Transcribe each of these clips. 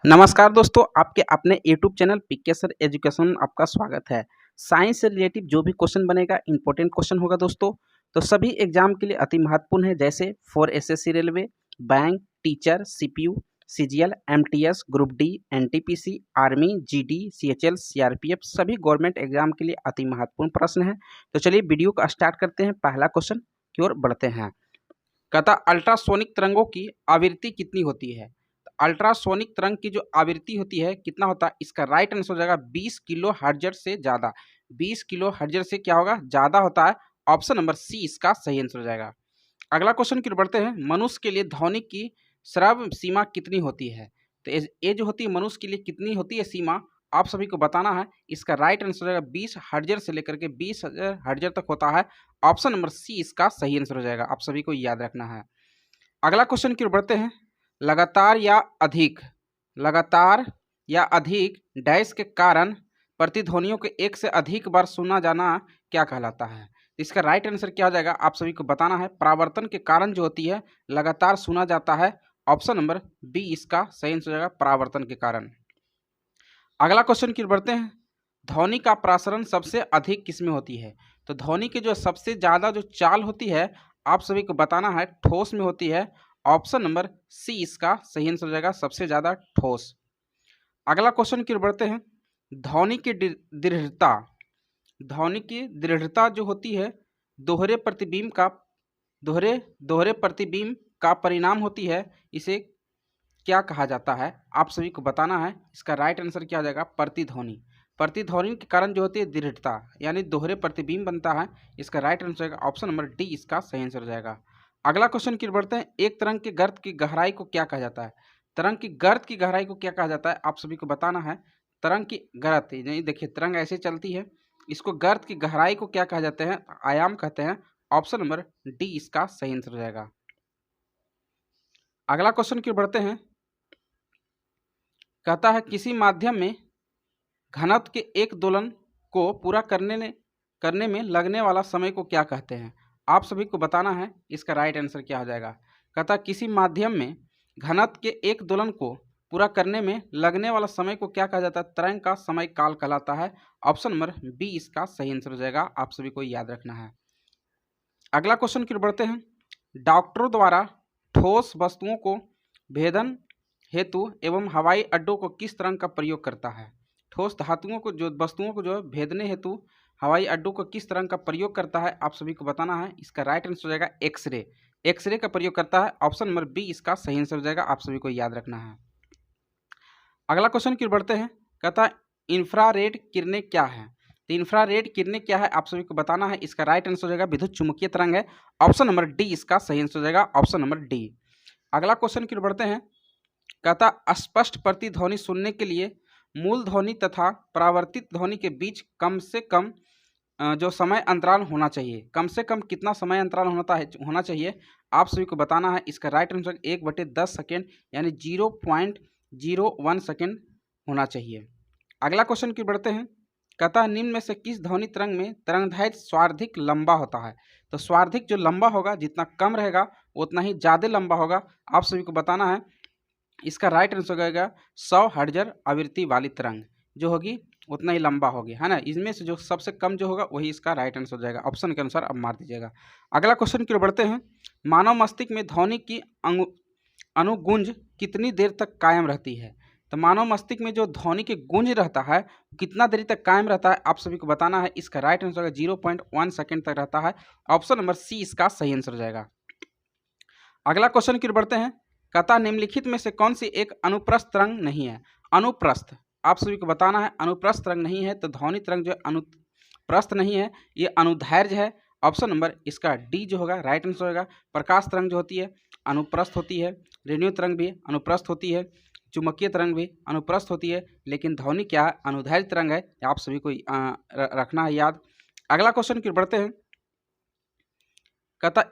नमस्कार दोस्तों, आपके अपने YouTube channel PK sir education में आपका स्वागत है। साइंस से रिलेटिव जो भी क्वेश्चन बनेगा इंपॉर्टेंट क्वेश्चन होगा दोस्तों। तो सभी एग्जाम के लिए अति महत्वपूर्ण है, जैसे for SSC railway, bank, teacher, CPU, CGL, MTS, group D, NTPC, army, GD, CHL, CRPF सभी गवर्नमेंट एग्जाम के लिए अति महत्वपूर्ण प्रश्न है। तो चलिए वीडियो को स्टार्ट करते हैं, पहला क्वेश्चन की ओर बढ़ते हैं। कहता अल्ट्रासोनिक तरंगों की आवृत्ति कितनी होती है। अल्ट्रासोनिक तरंग की जो आवृत्ति होती है कितना होता है, इसका राइट आंसर हो जाएगा 20 किलो हर्ट्ज से ज़्यादा। 20 किलो हर्ट्ज से क्या होगा, ज़्यादा होता है। ऑप्शन नंबर सी इसका सही आंसर हो जाएगा। अगला क्वेश्चन की ओर बढ़ते हैं। मनुष्य के लिए ध्वनि की श्रव्य सीमा कितनी होती है। तो ये जो होती है मनुष्य के लिए कितनी होती है सीमा, आप सभी को बताना है। इसका राइट आंसर हो जाएगा 20 हर्ट्ज से लेकर के 20,000 हर्ट्ज तक होता है। ऑप्शन नंबर सी इसका सही आंसर हो जाएगा, आप सभी को याद रखना है। अगला क्वेश्चन की ओर बढ़ते हैं। लगातार या अधिक डैश के कारण प्रतिध्वनियों के एक से अधिक बार सुना जाना क्या कहलाता है। इसका राइट आंसर क्या हो जाएगा, आप सभी को बताना है। परावर्तन के कारण जो होती है लगातार सुना जाता है। ऑप्शन नंबर बी इसका सही आंसर हो जाएगा, परावर्तन के कारण। अगला क्वेश्चन की ओर बढ़ते हैं। ध्वनि का प्रसारण सबसे अधिक किसमें होती है। तो ध्वनि की जो सबसे ज़्यादा जो चाल होती है, आप सभी को बताना है, ठोस में होती है। ऑप्शन नंबर सी इसका सही आंसर हो जाएगा, सबसे ज़्यादा ठोस। अगला क्वेश्चन की ओर बढ़ते हैं। ध्वनि की दृढ़ता जो होती है दोहरे प्रतिबिंब का परिणाम होती है, इसे क्या कहा जाता है, आप सभी को बताना है। इसका राइट आंसर क्या हो जाएगा, प्रतिध्वनि के कारण जो होती है दृढ़ता यानी दोहरे प्रतिबिंब बनता है। इसका राइट आंसर होगा ऑप्शन नंबर डी इसका सही आंसर हो जाएगा। अगला क्वेश्चन की ओर बढ़ते हैं। एक तरंग के गर्त की गहराई को क्या कहा जाता है। तरंग की गर्त की गहराई को क्या कहा जाता है, आप सभी को बताना है। तरंग की गर्त, नहीं देखिए तरंग ऐसे चलती है, इसको गर्त की गहराई को क्या कहा जाता है, आयाम कहते हैं। ऑप्शन नंबर डी इसका सही आंसर हो जाएगा। अगला क्वेश्चन की ओर बढ़ते हैं। कहता है किसी माध्यम में घनत्व के एक दोलन को पूरा करने में लगने वाला समय को क्या कहते हैं, आप सभी को बताना है। इसका राइट आंसर क्या हो जाएगा। कहता है किसी माध्यम में घनत्व के एक दोलन को पूरा करने में लगने वाला समय को क्या कहा जाता है, तरंग का समय काल कहलाता है। ऑप्शन नंबर बी इसका सही आंसर हो जाएगा, आप सभी को याद रखना है। अगला क्वेश्चन की ओर बढ़ते हैं। डॉक्टरों द्वारा ठोस वस्तुओं को भेदन हेतु एवं हवाई अड्डों को किस तरंग का प्रयोग करता है। ठोस धातुओं को जो वस्तुओं को जो है भेदने हेतु हवाई अड्डों को किस तरंग का प्रयोग करता है, आप सभी को बताना है। इसका राइट आंसर हो जाएगा एक्सरे का प्रयोग करता है। ऑप्शन नंबर बी इसका सही आंसर हो जाएगा, आप सभी को याद रखना है। अगला क्वेश्चन की ओर बढ़ते हैं। कहता है इंफ्रारेड किरणें क्या है। तो इंफ्रारेड किरणें क्या है, आप सभी को बताना है। इसका राइट आंसर हो जाएगा विद्युत चुम्बकीय तरंग है। ऑप्शन नंबर डी इसका सही आंसर हो जाएगा, ऑप्शन नंबर डी। अगला क्वेश्चन की ओर बढ़ते हैं। कहता स्पष्ट प्रतिध्वनि सुनने के लिए मूल ध्वनि तथा परावर्तित ध्वनि के बीच कम से कम जो समय अंतराल होना चाहिए, कम से कम कितना समय अंतराल होना चाहिए, आप सभी को बताना है। इसका राइट आंसर 1/10 सेकेंड यानी 0.01 सेकेंड होना चाहिए। अगला क्वेश्चन की बढ़ते हैं। कहता है निम्न में से किस ध्वनि तरंग में तरंगदैर्घ्य सर्वाधिक लंबा होता है। तो सर्वाधिक जो लंबा होगा, जितना कम रहेगा उतना ही ज़्यादा लंबा होगा, आप सभी को बताना है। इसका राइट आंसर हो जाएगा 100 हर्ट्ज आवृत्ति वाली तरंग जो होगी उतना ही लंबा होगी, है ना। इसमें से जो सबसे कम जो होगा वही इसका राइट आंसर हो जाएगा। ऑप्शन के अनुसार अब मार दीजिएगा। अगला क्वेश्चन की ओर बढ़ते हैं। मानव मस्तिष्क में ध्वनि की अनुगूंज कितनी देर तक कायम रहती है। तो मानव मस्तिष्क में जो ध्वनि की गूंज रहता है कितना देर तक कायम रहता है, आप सभी को बताना है। इसका राइट आंसर होगा 0.1 सेकेंड तक रहता है। ऑप्शन नंबर सी इसका सही आंसर हो जाएगा। अगला क्वेश्चन की ओर बढ़ते हैं। कहता निम्नलिखित में से कौन सी एक अनुप्रस्थ तरंग नहीं है। अनुप्रस्थ, आप सभी को बताना है। अनुप्रस्थ तरंग नहीं है तो ध्वनि तरंग जो अनुप्रस्थ नहीं है, ये अनुदैर्घ्य है। ऑप्शन नंबर इसका डी जो होगा राइट आंसर होगा। प्रकाश तरंग जो होती है अनुप्रस्थ होती है, रेडियो तरंग भी अनुप्रस्थ होती है, चुंबकीय तरंग भी अनुप्रस्थ होती है, लेकिन ध्वनि क्या है, अनुदैर्घ्य तरंग है। आप सभी को रखना है याद। अगला क्वेश्चन की बढ़ते हैं। कहता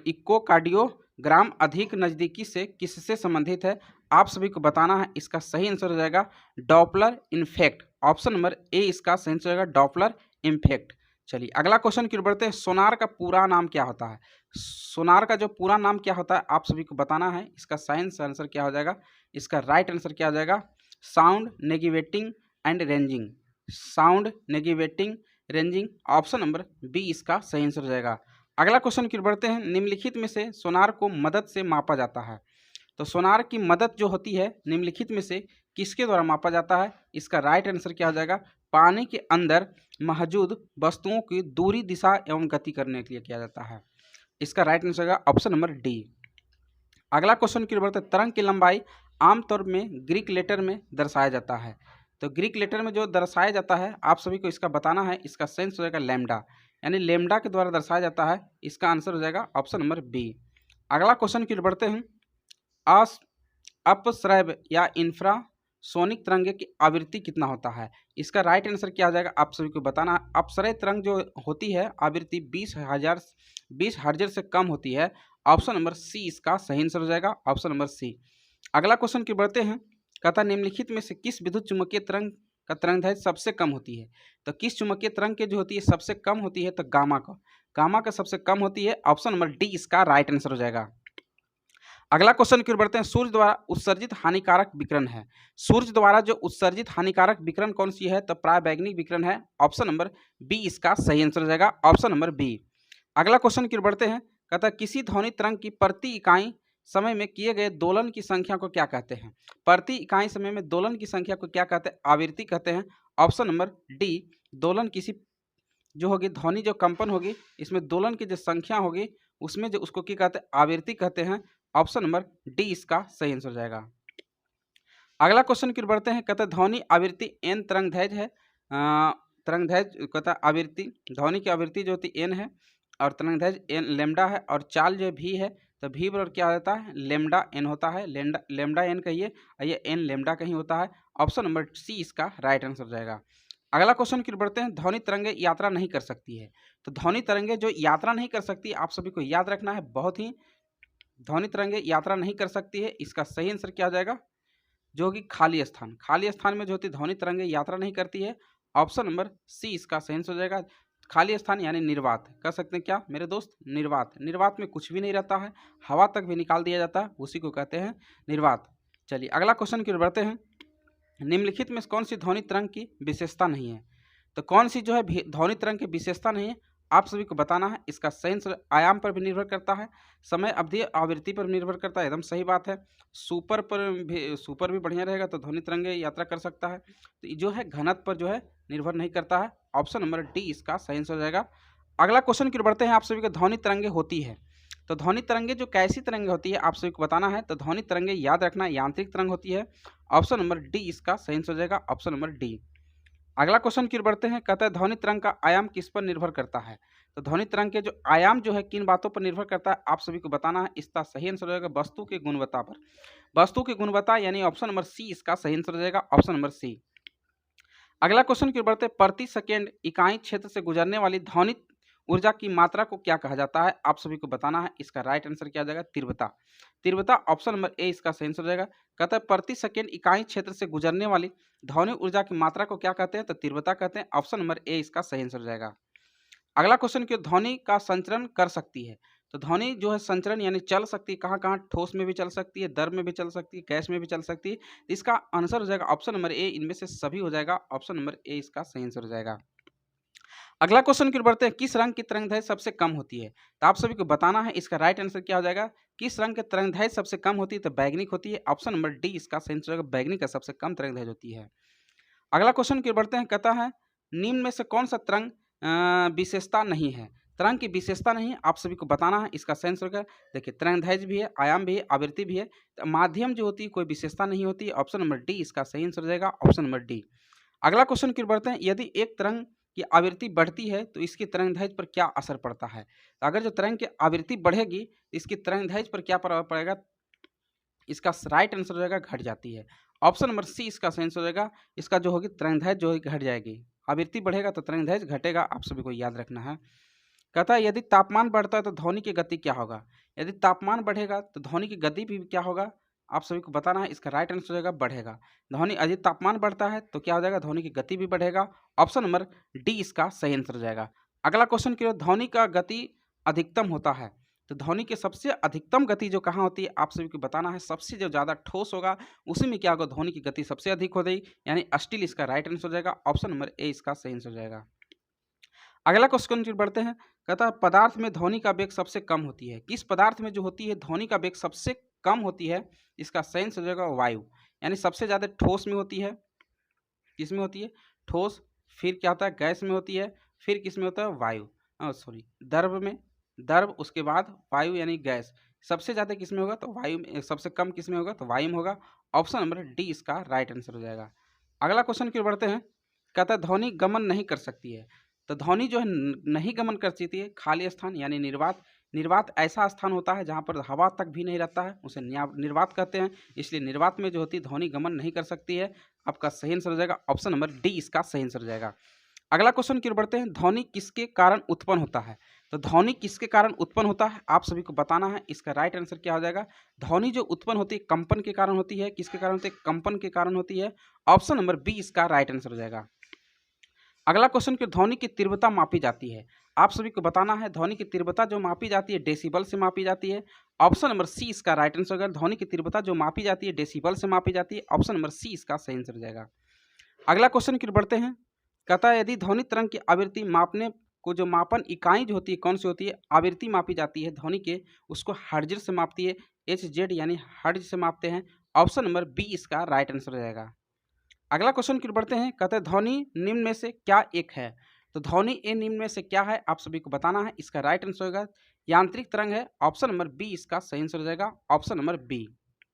इकोकार्डियोग्राम अधिक नज़दीकी से किससे संबंधित है, आप सभी को बताना है। इसका सही आंसर हो जाएगा Doppler effect. Option number A इसका सही आंसर हो जाएगा डॉपलर इफेक्ट। चलिए अगला क्वेश्चन की ओर बढ़ते हैं। सोनार का पूरा नाम क्या होता है? सोनार का जो पूरा नाम क्या होता है आप सभी को बताना है। इसका साइंस आंसर क्या हो जाएगा? इसका राइट आंसर क्या हो जाएगा? Sound negating and ranging. Sound negating ranging, option number B इसका सही आंसर हो जाएगा। अगला क्वेश्चन की ओर बढ़ते हैं। निम्नलिखित में से सोनार को मदद से मापा जाता है। तो सोनार की मदद जो होती है निम्नलिखित में से किसके द्वारा मापा जाता है? इसका राइट आंसर क्या हो जाएगा? पानी के अंदर मौजूद वस्तुओं की दूरी, दिशा एवं गति करने के लिए किया जाता है। इसका राइट आंसर होगा ऑप्शन नंबर डी। अगला क्वेश्चन की ओर बढ़ते हैं। तरंग की लंबाई आमतौर में ग्रीक लेटर में दर्शाया जाता है। तो ग्रीक लेटर में जो दर्शाया जाता है आप सभी को इसका बताना है। इसका सेंस हो जाएगा लैम्डा, यानी लैम्डा के द्वारा दर्शाया जाता है। इसका आंसर हो जाएगा ऑप्शन नंबर बी। अगला क्वेश्चन की ओर बढ़ते हैं। अपस्रैव या इंफ्रासोनिक तरंगे की आवृत्ति कितना होता है? इसका राइट आंसर क्या हो जाएगा आप सभी को बताना है। अपसरय तरंग जो होती है आवृत्ति 20 हर्ट्ज से कम होती है। ऑप्शन नंबर सी इसका सही आंसर हो जाएगा, ऑप्शन नंबर सी। अगला क्वेश्चन की बढ़ते हैं। कहता निम्नलिखित में से किस विद्युत चुम्बकीय तरंग का तरंगदैर्घ्य सबसे कम होती है? तो किस चुम्बकीय तरंग की जो होती है सबसे कम होती है? तो गामा का सबसे कम होती है। ऑप्शन नंबर डी इसका राइट आंसर हो जाएगा। अगला क्वेश्चन की ओर बढ़ते हैं। सूर्य द्वारा उत्सर्जित हानिकारक विकिरण है। सूर्य द्वारा जो उत्सर्जित हानिकारक विकिरण कौन सी है? तो पराबैंगनी विकिरण है। ऑप्शन नंबर बी इसका सही आंसर हो जाएगा, ऑप्शन नंबर बी। अगला क्वेश्चन की ओर बढ़ते हैं। कहता है किसी ध्वनि तरंग की प्रति इकाई समय में किए गए दोलन की संख्या को क्या कहते हैं? प्रति इकाई समय में दोलन की संख्या को क्या कहते हैं? आवृत्ति कहते हैं। Option number D. दोलन किसी जो होगी ध्वनि जो कंपन होगी इसमें दोलन की जो संख्या होगी उसमें जो उसको क्या कहते हैं? आवृत्ति कहते हैं। ऑप्शन नंबर डी इसका सही आंसर हो जाएगा। अगला क्वेश्चन की ओर बढ़ते हैं। कहता है ध्वनि आवृत्ति एन तरंगदैर्घ्य है। तरंगदैर्घ्य कहता है आवृत्ति, ध्वनि की आवृत्ति जो होती है एन है और तरंगदैर्घ्य एन लैम्डा है और चाल जो भी है तो भी बराबर क्या होता है? लैम्डा एन होता है। लैम्डा एन कहिए, ये एन लैम्डा कहीं होता है। ऑप्शन नंबर सी इसका राइट आंसर हो जाएगा। अगला क्वेश्चन की ओर बढ़ते हैं। ध्वनि तरंगे यात्रा नहीं कर सकती है। तो ध्वनि तरंगे जो यात्रा नहीं कर सकती आप सभी को याद रखना है बहुत ही। ध्वनि तरंगे यात्रा नहीं कर सकती है, इसका सही आंसर क्या हो जाएगा? जो कि खाली स्थान। खाली स्थान में जो होती ध्वनि तरंगे यात्रा नहीं करती है। ऑप्शन नंबर सी इसका सही आंसर हो जाएगा। खाली स्थान यानी निर्वात कह सकते हैं क्या मेरे दोस्त? निर्वात। निर्वात में कुछ भी नहीं रहता है, हवा तक भी निकाल दिया जाता है, उसी को कहते हैं निर्वात। चलिए अगला क्वेश्चन की ओर बढ़ते हैं। निम्नलिखित में कौन सी ध्वनि तरंग की विशेषता नहीं है? तो कौन सी जो है ध्वनि तरंग की विशेषता नहीं है आप सभी को बताना है। इसका सही आंसर आयाम पर भी निर्भर करता है, समय अवधि आवृत्ति पर निर्भर करता है, एकदम सही बात है। सुपर भी बढ़िया रहेगा तो ध्वनि तरंगे यात्रा कर सकता है। तो जो है घनत्व पर जो है निर्भर नहीं करता है। ऑप्शन नंबर डी इसका सही आंसर हो जाएगा। अगला क्वेश्चन की ओर बढ़ते हैं। आप सभी को ध्वनि तरंगे होती है तो ध्वनि तरंगे जो कैसी तरंगे होती है आप सभी को बताना है। तो ध्वनि तरंगे याद रखना यांत्रिक तरंग होती है। ऑप्शन नंबर डी इसका सही आंसर हो जाएगा, ऑप्शन नंबर डी। अगला क्वेश्चन की ओर बढ़ते हैं। कहता है ध्वनि तरंग का आयाम किस पर निर्भर करता है? तो ध्वनि तरंग के जो आयाम जो है किन बातों पर निर्भर करता है आप सभी को बताना है। इसका सही आंसर हो जाएगा वस्तु की गुणवत्ता पर। वस्तु की गुणवत्ता यानी ऑप्शन नंबर सी इसका सही आंसर हो जाएगा, ऑप्शन नंबर सी। अगला क्वेश्चन की ओर बढ़ते हैं। प्रति सेकेंड इकाई क्षेत्र से गुजरने वाली ध्वनित ऊर्जा की मात्रा को क्या कहा जाता है आप सभी को बताना है। इसका राइट आंसर क्या हो जाएगा? तीव्रता। तीव्रता, ऑप्शन नंबर ए इसका सही आंसर हो जाएगा। कहता है प्रति सेकेंड इकाई क्षेत्र से गुजरने वाली ध्वनि ऊर्जा की मात्रा को क्या कहते हैं? तो तीव्रता कहते हैं। ऑप्शन नंबर ए इसका सही आंसर हो जाएगा। अगला क्वेश्चन की ध्वनि का संचरण कर सकती है। तो ध्वनि जो है संचरण यानी चल सकती है, कहाँ कहाँ? ठोस में भी चल सकती है, द्रव में भी चल सकती है, गैस में भी चल सकती है। इसका आंसर हो जाएगा ऑप्शन नंबर ए, इनमें से सभी हो जाएगा। ऑप्शन नंबर ए इसका सही आंसर हो जाएगा। अगला क्वेश्चन की ओर बढ़ते हैं। किस रंग की तरंगदैर्घ्य सबसे कम होती है? तो आप सभी को बताना है। इसका राइट आंसर क्या हो जाएगा? किस रंग की तरंगदैर्घ्य सबसे कम होती है? तो बैंगनी होती है। ऑप्शन नंबर डी इसका सही आंसर होगा, बैंगनी का सबसे कम तरंगदैर्घ्य होती है। अगला क्वेश्चन की ओर बढ़ते हैं। कहता है निम्न में से कौन सा तरंग विशेषता नहीं है? तरंग की विशेषता नहीं है आप सभी को बताना है। इसका सही आंसर होगा, देखिए तरंगदैर्घ्य भी है, आयाम भी है, आवृत्ति भी है, तो माध्यम जो होती है कोई विशेषता नहीं होती है। ऑप्शन नंबर डी इसका सही आंसर हो जाएगा, ऑप्शन नंबर डी। अगला क्वेश्चन की ओर बढ़ते हैं। यदि एक तरंग की आवृत्ति बढ़ती है तो इसकी तरंगदैर्घ्य पर क्या असर पड़ता है? तो अगर जो तरंग की आवृत्ति बढ़ेगी तो इसकी तरंगदैर्घ्य पर क्या प्रभाव पड़ेगा? इसका राइट आंसर हो जाएगा घट जाती है। ऑप्शन नंबर सी इसका सही आंसर हो जाएगा। इसका जो होगी तरंगदैर्घ्य जो है घट जाएगी। आवृत्ति बढ़ेगा तो तरंगदैर्घ्य घटेगा, आप सभी को याद रखना है। कहता है यदि तापमान बढ़ता है तो ध्वनि की गति क्या होगा? यदि तापमान बढ़ेगा तो ध्वनि की गति भी क्या होगा आप सभी को बताना है। इसका राइट आंसर हो जाएगा बढ़ेगा। ध्वनि यदि तापमान बढ़ता है तो क्या हो जाएगा? ध्वनि की गति भी बढ़ेगा। ऑप्शन नंबर डी इसका सही आंसर हो जाएगा। अगला क्वेश्चन की ओर, ध्वनि का गति अधिकतम होता है, तो ध्वनि की सबसे अधिकतम गति जो कहाँ होती है आप सभी को बताना है। सबसे जो ज़्यादा ठोस होगा उसी में क्या होगा, ध्वनि की गति सबसे अधिक हो गई, यानी स्टील इसका राइट आंसर हो जाएगा। ऑप्शन नंबर ए इसका सही आंसर हो जाएगा। अगला क्वेश्चन की बढ़ते हैं, कहता है पदार्थ में ध्वनि का वेग सबसे कम होती है, किस पदार्थ में जो होती है ध्वनि का वेग सबसे कम होती है, इसका सही आंसर हो जाएगा वायु। यानी सबसे ज़्यादा ठोस में होती है, किस में होती है, ठोस, फिर क्या होता है गैस में होती है, फिर किस में होता है वायु, सॉरी द्रव में, द्रव उसके बाद वायु यानी गैस। सबसे ज़्यादा किस में होगा तो वायु में, सबसे कम किस में होगा तो वायु में होगा। ऑप्शन नंबर डी इसका राइट आंसर हो जाएगा। अगला क्वेश्चन की ओर बढ़ते हैं, कहता है ध्वनि गमन नहीं कर सकती है, तो ध्वनि जो है नहीं गमन कर सकती है खाली स्थान यानी निर्वात। निर्वात ऐसा स्थान होता है जहाँ पर हवा तक भी नहीं रहता है, उसे निर्वात कहते हैं, इसलिए निर्वात में जो होती है ध्वनि गमन नहीं कर सकती है। आपका सही आंसर हो जाएगा ऑप्शन नंबर डी इसका सही आंसर हो जाएगा। अगला क्वेश्चन की ओर बढ़ते हैं, ध्वनि किसके कारण उत्पन्न होता है, तो ध्वनि किसके कारण उत्पन्न होता है आप सभी को बताना है। इसका राइट आंसर क्या हो जाएगा, ध्वनि जो उत्पन्न होती है कंपन के कारण होती है, किसके कारण होती है, कंपन के कारण होती है। ऑप्शन नंबर बी इसका राइट आंसर हो जाएगा। अगला क्वेश्चन की ध्वनि की तीव्रता मापी जाती है, आप सभी को बताना है ध्वनि की तीव्रता जो मापी जाती है डेसिबल से मापी जाती है। ऑप्शन नंबर सी इसका राइट आंसर होगा, ध्वनि की तीव्रता जो मापी जाती है डेसिबल से मापी जाती है। ऑप्शन नंबर सी इसका सही आंसर हो जाएगा। अगला क्वेश्चन की ओर बढ़ते हैं, कहता है यदि ध्वनि तरंग की आवृत्ति मापने को जो मापन इकाई जो होती है कौन सी होती है, आवृत्ति मापी जाती है ध्वनि के, उसको हर्ट्ज से मापती है, एच जेड यानी हर्ट्ज से मापते हैं। ऑप्शन नंबर बी इसका राइट आंसर हो जाएगा। अगला क्वेश्चन की ओर बढ़ते हैं, कहते हैं ध्वनि निम्न में से क्या एक है, तो ध्वनि ए निम्न में से क्या है आप सभी को बताना है। इसका राइट आंसर होगा यांत्रिक तरंग है। ऑप्शन नंबर बी इसका सही आंसर हो जाएगा, ऑप्शन नंबर बी।